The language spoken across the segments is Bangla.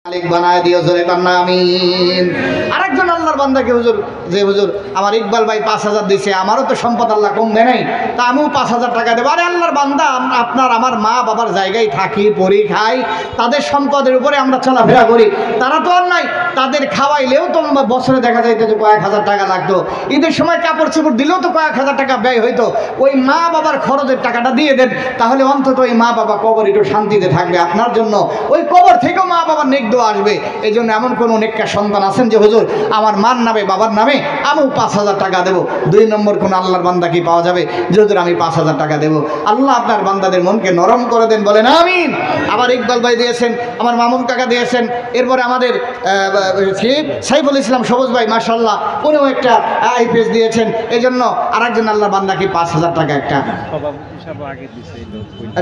মালিক বানায় দিও, জোরে কান্না আমিন। আরেকজন আল্লাহর বান্দাকে হুজুর, যে হুজুর আমার ইকবাল ভাই 5,000 দিছে, আমারও তো সম্পদ আল্লাহ কম দেয় নাই, তা আমিও 5,000 টাকা দেবো। আরে আল্লাহর বান্দা, আপনার আমার মা বাবার জায়গায় থাকি, পড়ি, খাই, তাদের সম্পদের উপরে আমরা চলাফেরা করি, তারা তো আর নাই, তাদের খাওয়াইলেও তো বছরে দেখা যাইতো যে কয়েক হাজার টাকা লাগতো, ঈদের সময় কাপড় চোপড় দিলেও তো কয়েক হাজার টাকা ব্যয় হইতো। ওই মা বাবার খরচের টাকাটা দিয়ে দেন, তাহলে অন্তত ওই মা বাবা কবর একটু শান্তিতে থাকবে আপনার জন্য, ওই কবর থেকেও মা বাবার নেক দোয়া আসবে। এই জন্য এমন কোনো নেককার সন্তান আছেন যে হুজুর আমার মার নামে বাবার নামে আমিও 5,000 টাকা দেবো? 2 নম্বর কোন আল্লাহর বান্দা কি পাওয়া যাবে যে হুজুর আমি 5,000 টাকা দেবো? আল্লাহ আপনার বান্দাদের মনকে নরম করে দেন, বলেন আমিন। আবার ইকবাল ভাই দিয়েছেন, আমার মামুন কাকা দিয়েছেন, এরপরে আমাদের সাইফুল ইসলাম সবুজ ভাই মাশাআল্লাহ উনিও একটা আইপিএস দিয়েছেন। এই জন্য আরেকজন আল্লাহর বান্দা কি 5,000 টাকা একটা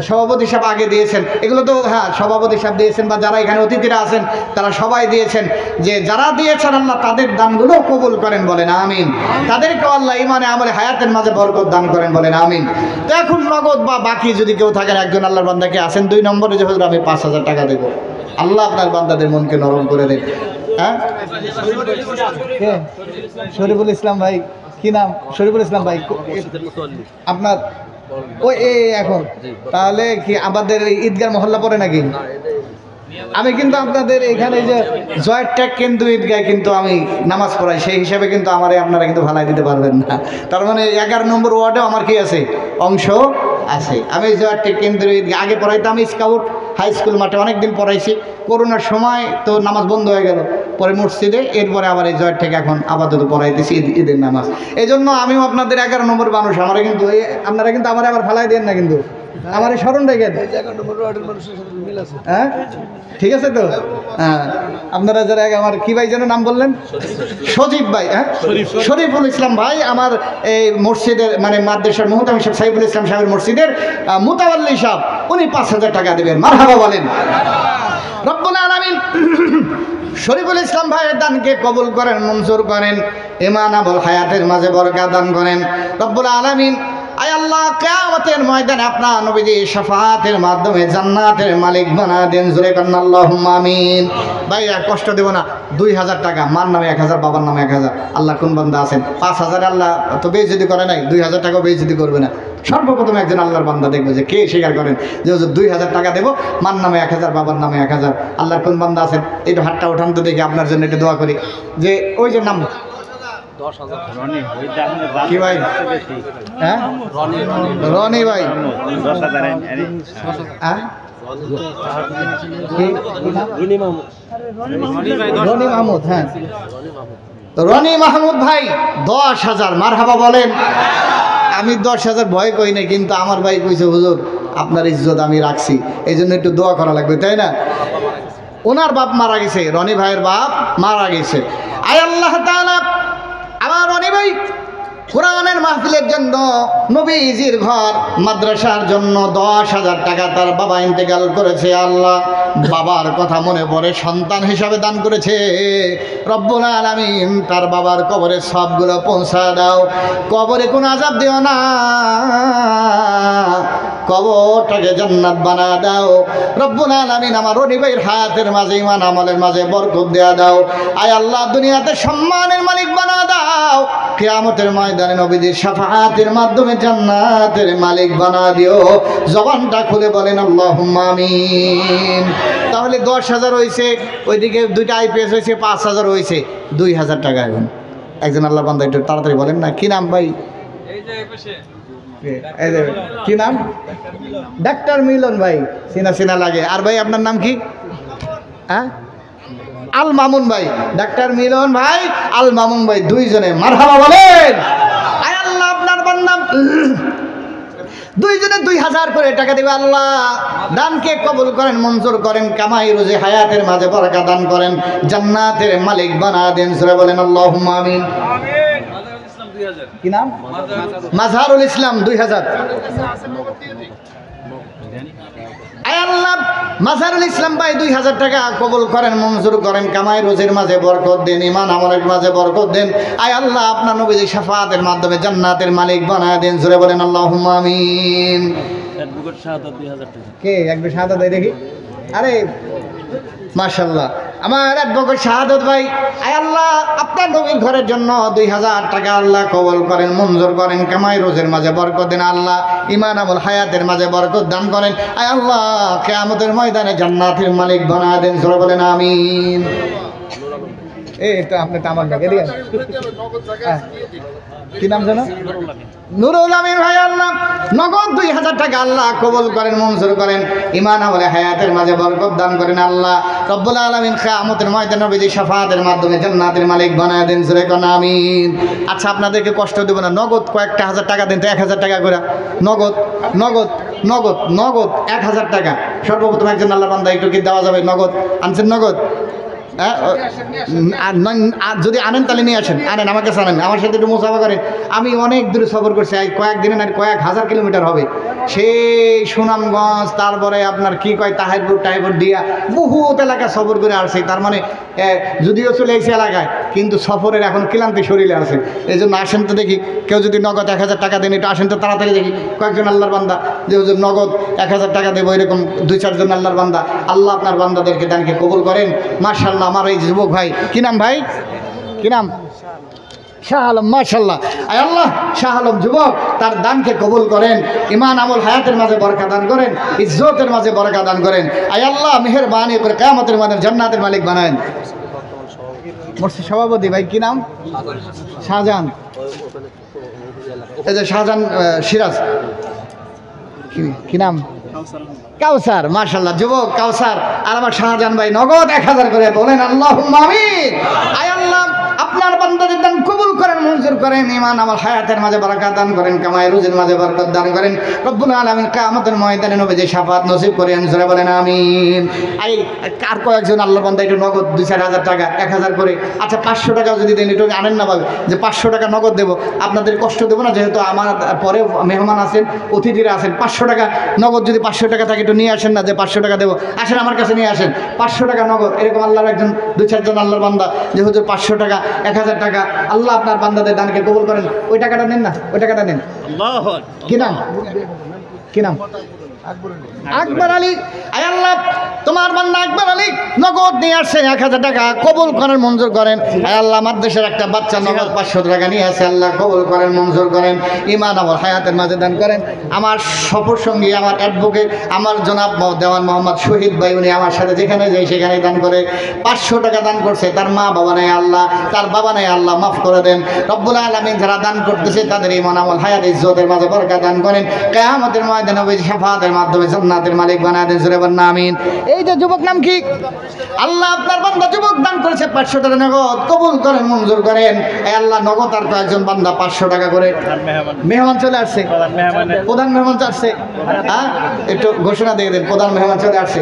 সভাপতি সাহেব আগে দিয়েছেন। এগুলো তো হ্যাঁ সভাপতি সাহেব দিয়েছেন, বা যারা এখানে অতিথিরা আছেন তারা সবাই দিয়েছেন। যে যারা দিয়েছেন আল্লাহ তাদের দানগুলো কবুল করেন, বলেন আমিন। তাদেরকে আল্লাহ ইমানে আমলে হায়াতের মাঝে বরকত দান করেন, বলেন আমিন। তো এখন নগদ বা বাকি যদি কেউ থাকেন, একজন আল্লাহর বান্দাকে আছেন 2 নম্বরে যে হুজুর আমি 5,000 টাকা দেবো, আল্লাহ আপনার বান্দাদের মনকে নরম করে দেন। হ্যাঁ শরীফুল ইসলাম ভাই, কি নাম? শরীফুল ইসলাম ভাই আপনার ওই এখন তাহলে কি আমাদের ঈদগাহ মহল্লা পড়ে নাকি? আমি কিন্তু আপনাদের এখানে যে জয়ের ট্যাগ কেন্দ্র ঈদগায় কিন্তু আমি নামাজ পড়াই, সেই হিসাবে কিন্তু আপনারা কিন্তু ভালাই দিতে পারবেন না। তার মানে 11 নম্বর ওয়ার্ডেও আমার কি আছে, অংশ আছে। আমি জয়ের ট্যাগ কেন্দ্র ঈদগাহ আগে পড়াইতাম স্কাউট হাই স্কুল মাঠে, অনেকদিন পড়াইছি। করোনার সময় তো নামাজ বন্ধ হয়ে গেল, পরে মসজিদে, এরপরে আবার এই জয়ের থেকে এখন আপাতত পড়াইতেছি ঈদের নামাজ। এই জন্য আমিও আপনাদের 11 নম্বর মানুষ, আমরা কিন্তু আপনারা কিন্তু আমার আবার ফালাই দেন না, কিন্তু আমার এই স্মরণ রেখে। হ্যাঁ ঠিক আছে তো। হ্যাঁ আপনারা যারা আমার কি ভাই যেন নাম বললেন, সজীব ভাই, হ্যাঁ শরীফুল ইসলাম ভাই, আমার এই মসজিদের মানে মাদ্রাসার মুহতামিম সাহেব সাইফুল ইসলাম সাহেবের মসজিদের মুতাওয়াল্লি সাহেব, উনি 5,000 টাকা দেবেন, মারহাবা বলেন। রব্বুল আলামিন শরীফুল ইসলাম ভাইয়ের দানকে কবুল করেন, মঞ্জুর করেন, ঈমান আমল হায়াতের মাঝে বরকত দান করেন রব্বুল আলামিন। আয় আল্লাহ কিয়ামতের ময়দানে আপনার নবীজি শাফাআতের মাধ্যমে জান্নাতের মালিক বানা দেন, জোরে কান্না আল্লাহুম্মা আমিন। ভাই আর কষ্ট দেব না, 2,000 টাকা, মার নামে 1,000, বাবার নামে 1,000। আল্লাহ কোন বান্দা আছেন 5,000 আল্লাহ তো বেইজ্জতি করে নাই, 2,000 টাকাও বেইজ্জতি করবে না। সর্বপ্রথম একজন আল্লাহর বান্দা দেখবো যে কে স্বীকার করেন যে 2,000 টাকা দেবো, মার নামে 1,000, বাবার নামে 1,000। আল্লাহর কোন বান্দা আছেন একটু হাতটা উঠান তো দেখি, আপনার জন্য একটু দোয়া করি। যে ওই যে নাম কি ভাই? হ্যাঁ রনি ভাই, রনি মাহমুদ, হ্যাঁ রনি মাহমুদ ভাই 10,000, মারহাবা বলেন। আমি 10,000 ভয় করি না, কিন্তু আমার ভাই কইছে হুজুর আপনার ইজ্জত আমি রাখছি, এই জন্য একটু দোয়া করা লাগবে, তাই না? ওনার বাপ মারা গেছে, রনি ভাইয়ের বাপ মারা গেছে। আয় আল্লাহ তাআলা আমার রনি ভাই কোরআনের মাহফিলের জন্য, নবীজির ঘর মাদ্রাসার জন্য 10,000 টাকা তার বাবা ইন্তেকাল করেছে। আল্লাহ বাবার কথা মনে পড়ে সন্তান হিসাবে দান করেছে। রব্বুল আলামিন তার বাবার কবরে সবগুলো পৌঁছা দাও, কবরে কোনো আযাব দিও না, কবরটাকে জান্নাত বানা দাও রব্বুল আলামিন। আমার রনি ভাইয়ের হায়াতের মাঝে ঈমান আমলের মাঝে বরকত দেয়া দাও। আয় আল্লাহ দুনিয়াতে সম্মানের মালিক বানা দাও, কিয়ামতের ময়দানে নবীজির শাফাআতের মাধ্যমে জান্নাতের মালিক বানা দিও। জবানটা খুলে বলেন আল্লাহুম্মা আমিন। তাহলে 10,000 হয়েছে, ওইদিকে 2টা আইপিএস হয়েছে, 5,000 হয়েছে, 2,000 টাকা। এখন একজন আল্লাহ বান্দা একটু তাড়াতাড়ি বলেন না, কি নাম ভাই? কি নাম? ডাক্তার মিলন ভাই, চিনা চিনা লাগে। আর ভাই আপনার নাম কি? হ্যাঁ আল মামুন ভাই, ডাক্তার মিলন ভাই, আল মামুন ভাই, দুইজনে মারহাবা বলেন। আয় আল্লাহ আপনার বান্দা দুইজনে 2,000 করে টাকা দেবে। আল্লাহ দানকে কবুল করেন, মঞ্জুর করেন, কামাই রুজি হায়াতের মাঝে বরকত দান করেন, জান্নাতের মালিক বানা দেন, সূরা বলেন আল্লাহুম্মা আমিন। কি নাম? মাজহারুল ইসলাম 2,000। আয় আল্লাহ মাজহারুল ইসলাম ভাই 2,000 টাকা কবুল করেন, মঞ্জুর করেন, কামাই রুজির মাঝে বরকত দেন, ঈমান আমলের মাঝে বরকত দেন। আয় আল্লাহ আপনার নবীর শাফাআতের মাধ্যমে জান্নাতের মালিক বানায় দেন, জোরে বলেন আল্লাহুম্মা আমিন। অ্যাডভোকেট শাহাদাত 2,000 টাকা। কে একবার শাহাদাত দেয় দেখি? আরে মাশাআল্লাহ। আমার অ্যাডভোকেট শাহাদত ভাই, আয় আল্লাহ আপনার নবীর ঘরের জন্য 2000 টাকা আল্লাহ কবুল করেন, মঞ্জুর করেন। কামাই রোজের মাঝে বরকত দেন আল্লাহ, ইমান আমল হায়াতের মাঝে বরকত দান করেন। আয় আল্লাহ কিয়ামতের ময়দানে জান্নাতের মালিক বানায় দেন। জোরে বলেন আমিন। এটা আপনি তো আমার ডাকে দিয়েন, কি নাম জানো? নুরুল আমিন ভাই। আল্লাহ নগদ 2000 টাকা আল্লাহ কবুল করেন, মঞ্জুর করেন, ইমান আমলে হায়াতের মাঝে বরকত দান করেন আল্লাহ রব্বুল আলামিন। কিয়ামতের ময়দানে নবীজি শাফাআতের মাধ্যমে জান্নাতের মালিক বানায় দেন। জোরে কোন আমিন। আচ্ছা আপনাদেরকে কষ্ট দেব না, নগদ কয়েকটা হাজার টাকা দেন তো, 1000 টাকা করে নগদ নগদ নগদ নগদ 1000 টাকা সর্বপ্রথম একজন আল্লাহ বান্দা একটু কি দেওয়া যাবে? নগদ আনছেন নগদ? যদি আনেন তাহলে নিয়ে আসেন, আনেন আমার কাছে আনেন, আমার সাথে একটু মুসাফা করেন। আমি অনেক দূরে সফর করছি, কয়েকদিনে না কয়েক হাজার কিলোমিটার হবে, সেই সুনামগঞ্জ, তারপরে আপনার কি কয় তাহিরপুর টাইপুর দিয়া বহুত এলাকা সফর করে আসছে। তার মানে যদিও চলে এসে এলাকায়, কিন্তু সফরের এখন ক্লান্তি শরীরে আছে। এই জন্য আসেন তো দেখি, কেউ যদি নগদ 1000 টাকা দেন একটু আসেন তো তাড়াতাড়ি দেখি কয়েকজন আল্লাহর বান্দা যে হুজুর নগদ 1000 টাকা দেবো, এরকম 2-4 জন আল্লাহর বান্দা। আল্লাহ আপনার বান্দাদেরকে দানকে কবুল করেন। মাশাআল্লাহ আমার এই যুবক ভাই, কি নাম ভাই, কি নাম? শাহ আলম। মাশাআল্লাহ, আয় আল্লাহ শাহ আলম যুবক তার দানকে কবুল করেন, ইমান আমল হায়াতের মাঝে বরকত দান করেন, ইজ্জতের মাঝে বরকত দান করেন। আয় আল্লাহ মেহেরবানি করে কিয়ামতের মাঝে জান্নাতের মালিক বানায়েন। মসজিদ সভাপতি ভাই কি নাম? শাহজাহান। এই যে শাহজাহান সিরাজ, কি নাম? কাউসার। মাশাআল্লাহ যুবক কাউসার আর আমার শাহজাহান ভাই নগদ 1000 করে বলেন আল্লাহুম্মা আমিন। আয় আল্লাহ আপনার বান্দাদের দান কবুল করেন, মঞ্জুর করেন, ঈমান আমল হায়াতের মাঝে বরকত দান করেন, কামাই রুজির মাঝে বরকত দান করেন রব্বুল আলামিন। কিয়ামতের ময়দানে নবীজি শাফাআত নসিব করেন। জোরে বলেন আমিন। আই কার কয়েকজন আল্লাহর বান্দা একটু নগদ 2-4 হাজার টাকা 1000 করে, আচ্ছা 500 টাকা যদি দেন একটু আনেন না ভাবে যে 500 টাকা নগদ দেবো, আপনাদের কষ্ট দেবো না, যেহেতু আমার পরে মেহমান আছেন, অতিথিরা আছেন। 500 টাকা নগদ যদি 500 টাকা থাকে একটু নিয়ে আসেন না, যে 500 টাকা দেবো, আসেন আমার কাছে নিয়ে আসেন 500 টাকা নগদ। এরকম আল্লাহর একজন 2-4 জন আল্লাহর বান্দা যে হুজুর 500 টাকা 1000 টাকা আল্লাহ আপনার বান্দাদের দানকে কবুল করেন। ওই টাকাটা নেন না, ওই টাকাটা নেন। কি নাম? কি নাম? আকবর আলী। আয় আল্লাহ তোমার বান্দা আকবর আলী নগদ নিয়ে আসছে 1000 টাকা, কবুল করেন, মঞ্জুর করেন। আয় আল্লাহ আমার দেশের একটা বাচ্চা নগদ 500 টাকা নিয়ে আসে, আল্লাহ কবুল করেন, মঞ্জুর করেন, ঈমান আমল হায়াতের মাঝে দান করেন। আমার সফর সঙ্গী, আমার অ্যাডভোকেট, আমার জনাব দেওয়ান মোহাম্মদ শহীদ ভাই, উনি আমার সাথে যেখানে যাই সেখানে দান করে 500 টাকা দান করছে। তার মা বাবা নেই আল্লাহ, তার বাবা নেই আল্লাহ মাফ করে দেন রব্বুল আলামিন। যারা দান করতেছে তাদের ঈমান আমল হায়াত ইজ্জতের মাঝে বরকত দান করেন, কিয়ামতের ময়দানে নবীজি শাফাআতের মাধ্যমে জান্নাতের মালিক বানায় দেন। জোরে বলেন আমিন। এই যে যুবক নাম কি? আল্লাহ আপনার বান্দা যুবক দান করেছে 500 টাকা নগদ, কবুল করেন, মঞ্জুর করেন। এই আল্লাহ নগদ আর কয়েকজন বান্দা 500 টাকা করে। মেহমান চলে আসছে, প্রধান মেহমান আসছে, হ্যাঁ একটু ঘোষণা দিয়ে দেন। প্রধান মেহমান চলে আসছে,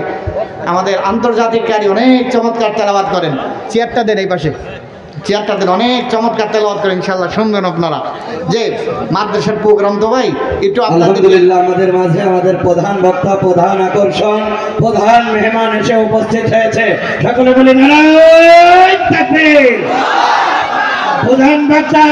আমাদের আন্তর্জাতিক কারি অনেক চমৎকার তেলাওয়াত করেন। চেয়ারটা দেন এই পাশে, চেয়ারটা দেন, অনেক চমৎকার তেলাওয়াত করেন ইনশাআল্লাহ, শুনবেন আপনারা। যে মাদ্রাসার প্রোগ্রাম তো ভাই একটু আলহামদুলিল্লাহ আমাদের মাঝে আমাদের প্রধান বক্তা, প্রধান আকর্ষণ, প্রধান মেহমান এসে উপস্থিত হয়েছে। সকলে বলি নারায়ণ তাকবীর। প্রধান বক্তা